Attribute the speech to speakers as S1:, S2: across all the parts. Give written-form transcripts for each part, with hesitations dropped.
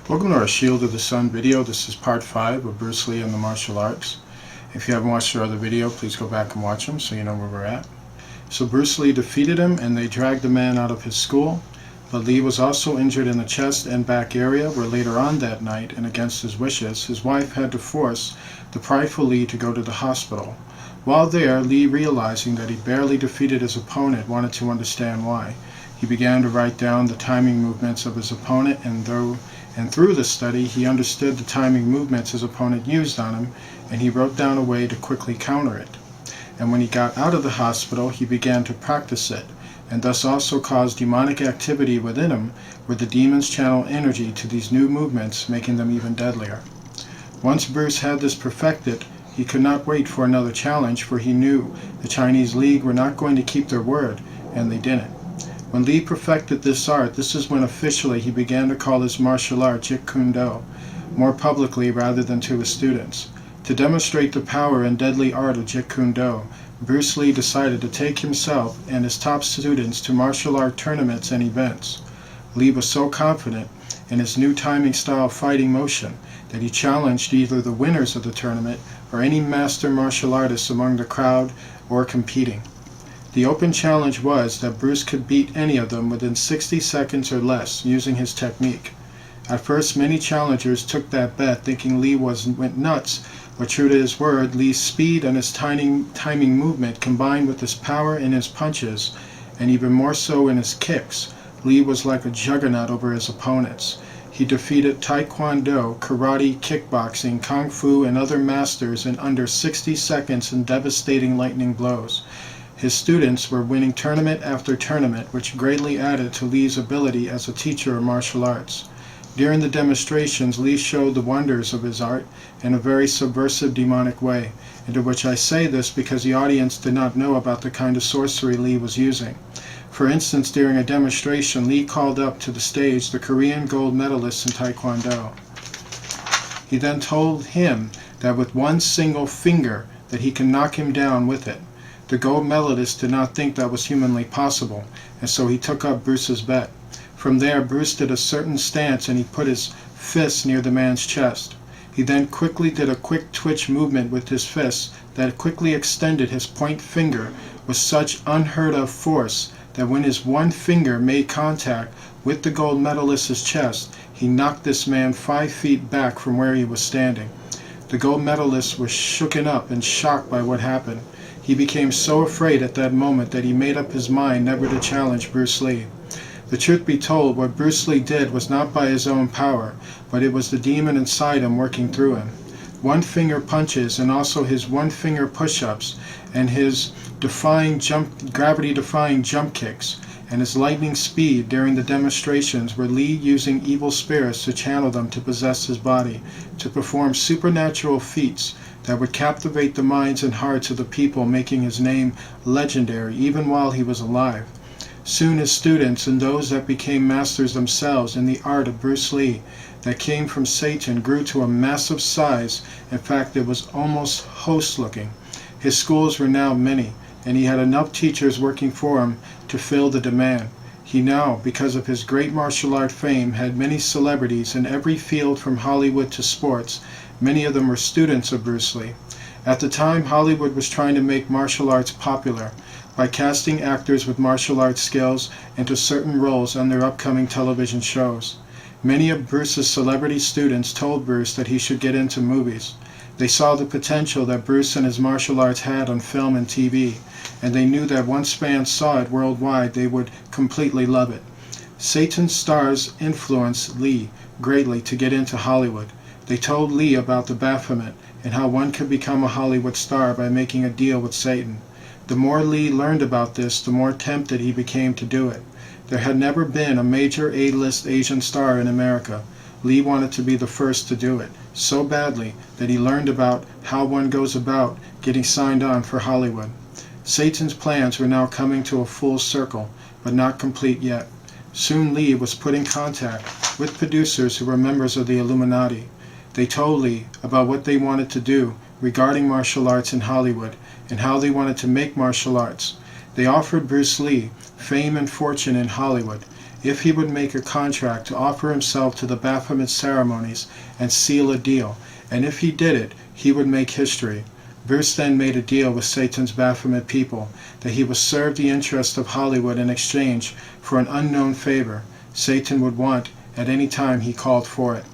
S1: Welcome to our Shield of the Sun video. This is part 5 of Bruce Lee and the martial arts. If you haven't watched our other video, please go back and watch them so you know where we're at. So Bruce Lee defeated him and they dragged the man out of his school, but Lee was also injured in the chest and back area where later on that night, and against his wishes, his wife had to force the prideful Lee to go to the hospital. While there, Lee, realizing that he barely defeated his opponent, wanted to understand why. He began to write down the timing movements of his opponent, and through the study he understood the timing movements his opponent used on him, and he wrote down a way to quickly counter it. And when he got out of the hospital, he began to practice it, and thus also caused demonic activity within him, where the demons channel energy to these new movements, making them even deadlier. Once Bruce had this perfected, he could not wait for another challenge, for he knew the Chinese League were not going to keep their word, and they didn't. When Lee perfected this art, this is when officially he began to call his martial art Jeet Kune Do, more publicly rather than to his students. To demonstrate the power and deadly art of Jeet Kune Do, Bruce Lee decided to take himself and his top students to martial art tournaments and events. Lee was so confident in his new timing style fighting motion that he challenged either the winners of the tournament or any master martial artists among the crowd or competing. The open challenge was that Bruce could beat any of them within 60 seconds or less using his technique. At first, many challengers took that bet thinking Lee went nuts, but true to his word, Lee's speed and his timing movement combined with his power in his punches, and even more so in his kicks, Lee was like a juggernaut over his opponents. He defeated Taekwondo, karate, kickboxing, kung fu, and other masters in under 60 seconds in devastating lightning blows. His students were winning tournament after tournament, which greatly added to Lee's ability as a teacher of martial arts. During the demonstrations, Lee showed the wonders of his art in a very subversive, demonic way, into which I say this because the audience did not know about the kind of sorcery Lee was using. For instance, during a demonstration, Lee called up to the stage the Korean gold medalist in Taekwondo. He then told him that with one single finger that he can knock him down with it. The gold medalist did not think that was humanly possible, and so he took up Bruce's bet. From there, Bruce did a certain stance and he put his fist near the man's chest. He then quickly did a quick twitch movement with his fist that quickly extended his point finger with such unheard of force that when his one finger made contact with the gold medalist's chest, he knocked this man 5 feet back from where he was standing. The gold medalist was shooken up and shocked by what happened. He became so afraid at that moment that he made up his mind never to challenge Bruce Lee. The truth be told, what Bruce Lee did was not by his own power, but it was the demon inside him working through him. One finger punches and also his one finger push-ups and his gravity-defying jump kicks and his lightning speed during the demonstrations were Lee using evil spirits to channel them to possess his body, to perform supernatural feats that would captivate the minds and hearts of the people, making his name legendary even while he was alive. Soon his students and those that became masters themselves in the art of Bruce Lee that came from Satan grew to a massive size. In fact, it was almost host-looking. His schools were now many, and he had enough teachers working for him to fill the demand. He now, because of his great martial art fame, had many celebrities in every field from Hollywood to sports. Many of them were students of Bruce Lee. At the time, Hollywood was trying to make martial arts popular by casting actors with martial arts skills into certain roles on their upcoming television shows. Many of Bruce's celebrity students told Bruce that he should get into movies. They saw the potential that Bruce and his martial arts had on film and TV, and they knew that once fans saw it worldwide, they would completely love it. Satan's stars influenced Lee greatly to get into Hollywood. They told Lee about the Baphomet and how one could become a Hollywood star by making a deal with Satan. The more Lee learned about this, the more tempted he became to do it. There had never been a major A-list Asian star in America. Lee wanted to be the first to do it, so badly that he learned about how one goes about getting signed on for Hollywood. Satan's plans were now coming to a full circle, but not complete yet. Soon Lee was put in contact with producers who were members of the Illuminati. They told Lee about what they wanted to do regarding martial arts in Hollywood and how they wanted to make martial arts. They offered Bruce Lee fame and fortune in Hollywood if he would make a contract to offer himself to the Baphomet ceremonies and seal a deal, and if he did it, he would make history. Bruce then made a deal with Satan's Baphomet people that he would serve the interest of Hollywood in exchange for an unknown favor Satan would want at any time he called for it.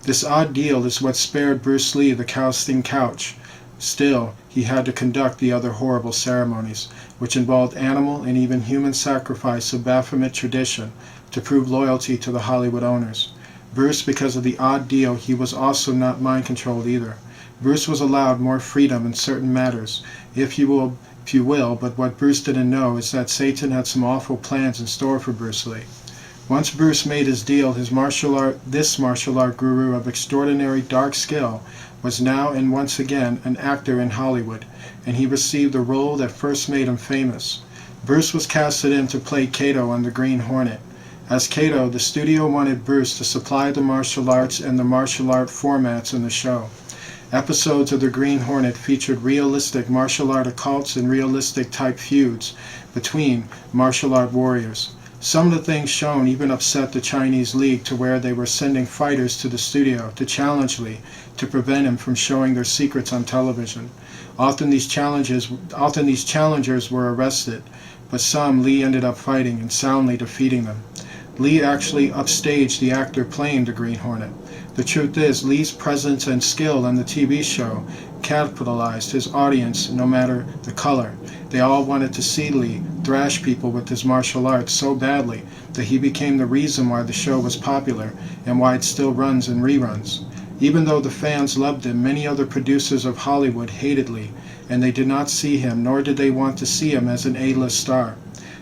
S1: This odd deal is what spared Bruce Lee the casting couch. Still, he had to conduct the other horrible ceremonies, which involved animal and even human sacrifice of Baphomet tradition to prove loyalty to the Hollywood owners. Bruce, because of the odd deal, he was also not mind-controlled either. Bruce was allowed more freedom in certain matters, if you will, but what Bruce didn't know is that Satan had some awful plans in store for Bruce Lee. Once Bruce made his deal, this martial art guru of extraordinary dark skill was now and once again an actor in Hollywood, and he received the role that first made him famous. Bruce was casted in to play Kato on the Green Hornet. As Kato, the studio wanted Bruce to supply the martial arts and the martial art formats in the show. Episodes of the Green Hornet featured realistic martial art occults and realistic type feuds between martial art warriors. Some of the things shown even upset the Chinese League to where they were sending fighters to the studio to challenge Lee to prevent him from showing their secrets on television. Often these challengers were arrested, but some Lee ended up fighting and soundly defeating them. Lee actually upstaged the actor playing the Green Hornet. The truth is, Lee's presence and skill on the TV show capitalized his audience no matter the color. They all wanted to see Lee thrash people with his martial arts so badly that he became the reason why the show was popular and why it still runs in reruns. Even though the fans loved him, many other producers of Hollywood hated Lee, and they did not see him, nor did they want to see him as an A-list star.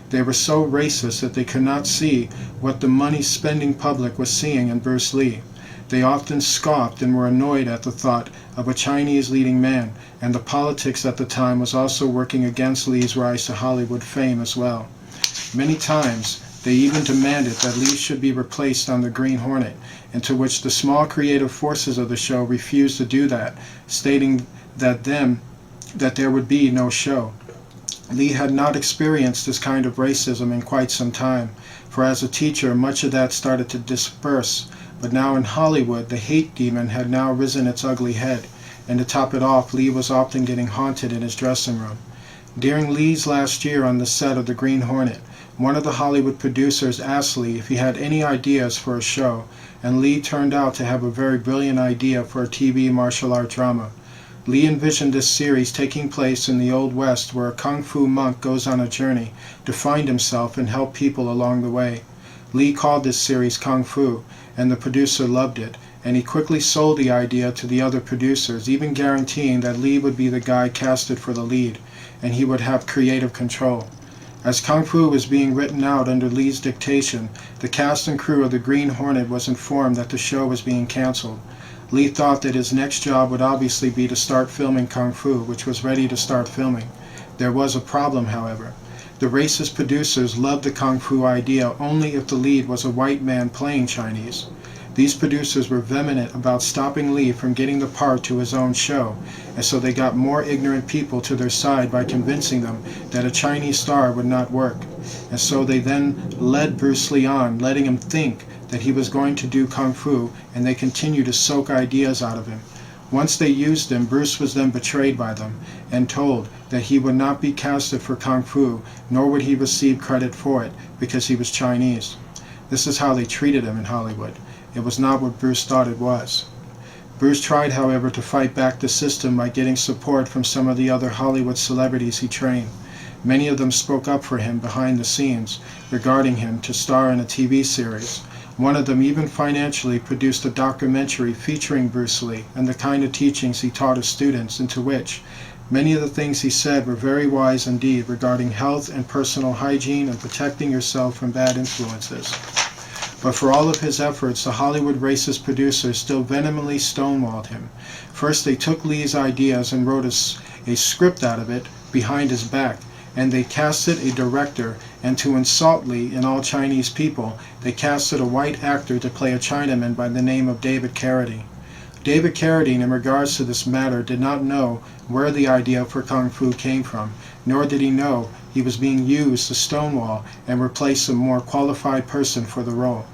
S1: They were so racist that they could not see what the money-spending public was seeing in Bruce Lee. They often scoffed and were annoyed at the thought of a Chinese leading man, and the politics at the time was also working against Lee's rise to Hollywood fame as well. Many times, they even demanded that Lee should be replaced on the Green Hornet, and to which the small creative forces of the show refused to do that, stating that there would be no show. Lee had not experienced this kind of racism in quite some time, for as a teacher much of that started to disperse. But now in Hollywood, the hate demon had now risen its ugly head, and to top it off, Lee was often getting haunted in his dressing room. During Lee's last year on the set of The Green Hornet, one of the Hollywood producers asked Lee if he had any ideas for a show, and Lee turned out to have a very brilliant idea for a TV martial art drama. Lee envisioned this series taking place in the Old West, where a kung fu monk goes on a journey to find himself and help people along the way. Lee called this series Kung Fu, and the producer loved it, and he quickly sold the idea to the other producers, even guaranteeing that Lee would be the guy casted for the lead, and he would have creative control. As Kung Fu was being written out under Lee's dictation, the cast and crew of the Green Hornet was informed that the show was being canceled. Lee thought that his next job would obviously be to start filming Kung Fu, which was ready to start filming. There was a problem, however. The racist producers loved the Kung Fu idea only if the lead was a white man playing Chinese. These producers were vehement about stopping Lee from getting the part to his own show, and so they got more ignorant people to their side by convincing them that a Chinese star would not work. And so they then led Bruce Lee on, letting him think that he was going to do Kung Fu, and they continued to soak ideas out of him. Once they used him, Bruce was then betrayed by them and told that he would not be casted for Kung Fu, nor would he receive credit for it, because he was Chinese. This is how they treated him in Hollywood. It was not what Bruce thought it was. Bruce tried, however, to fight back the system by getting support from some of the other Hollywood celebrities he trained. Many of them spoke up for him behind the scenes, regarding him to star in a TV series. One of them even financially produced a documentary featuring Bruce Lee and the kind of teachings he taught his students, into which many of the things he said were very wise indeed regarding health and personal hygiene and protecting yourself from bad influences. But for all of his efforts, the Hollywood racist producers still vehemently stonewalled him. First, they took Lee's ideas and wrote a script out of it behind his back, and they casted a director, and to insult Lee and all Chinese people, they casted a white actor to play a Chinaman by the name of David Carradine. David Carradine, in regards to this matter, did not know where the idea for Kung Fu came from, nor did he know he was being used to stonewall and replace a more qualified person for the role.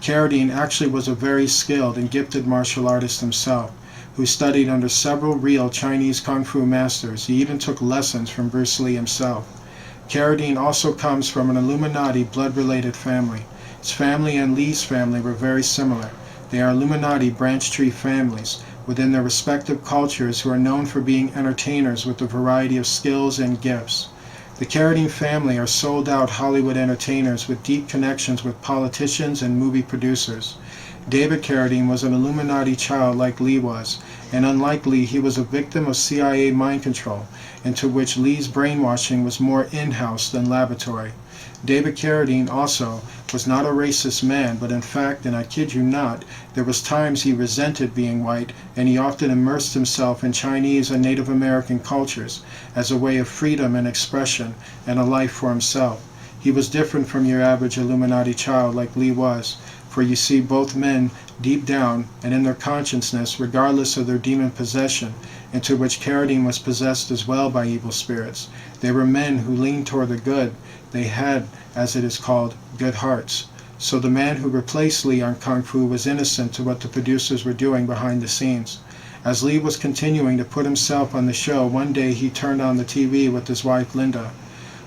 S1: Carradine actually was a very skilled and gifted martial artist himself, who studied under several real Chinese Kung Fu masters. He even took lessons from Bruce Lee himself. Carradine also comes from an Illuminati blood-related family. His family and Lee's family were very similar. They are Illuminati branch tree families within their respective cultures who are known for being entertainers with a variety of skills and gifts. The Carradine family are sold-out Hollywood entertainers with deep connections with politicians and movie producers. David Carradine was an Illuminati child like Lee was, and unlike Lee, he was a victim of CIA mind control, into which Lee's brainwashing was more in-house than laboratory. David Carradine also was not a racist man, but in fact, and I kid you not, there was times he resented being white, and he often immersed himself in Chinese and Native American cultures as a way of freedom and expression and a life for himself. He was different from your average Illuminati child like Lee was, for you see, both men, deep down and in their consciousness, regardless of their demon possession, into which Carradine was possessed as well by evil spirits, they were men who leaned toward the good. They had, as it is called, good hearts. So the man who replaced Lee on Kung Fu was innocent to what the producers were doing behind the scenes. As Lee was continuing to put himself on the show, one day he turned on the TV with his wife Linda.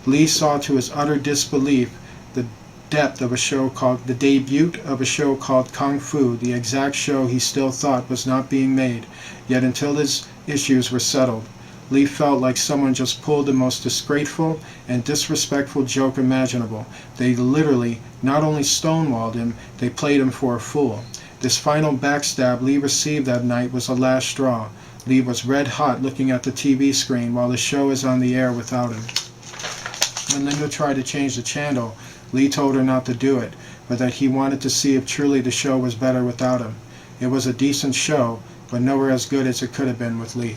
S1: Lee saw to his utter disbelief the depth of the debut of a show called Kung Fu, the exact show he still thought was not being made, yet until his issues were settled. Lee felt like someone just pulled the most disgraceful and disrespectful joke imaginable. They literally not only stonewalled him, they played him for a fool. This final backstab Lee received that night was the last straw. Lee was red hot looking at the TV screen while the show is on the air without him. When Linda tried to change the channel, Lee told her not to do it, but that he wanted to see if truly the show was better without him. It was a decent show, but nowhere as good as it could have been with Lee.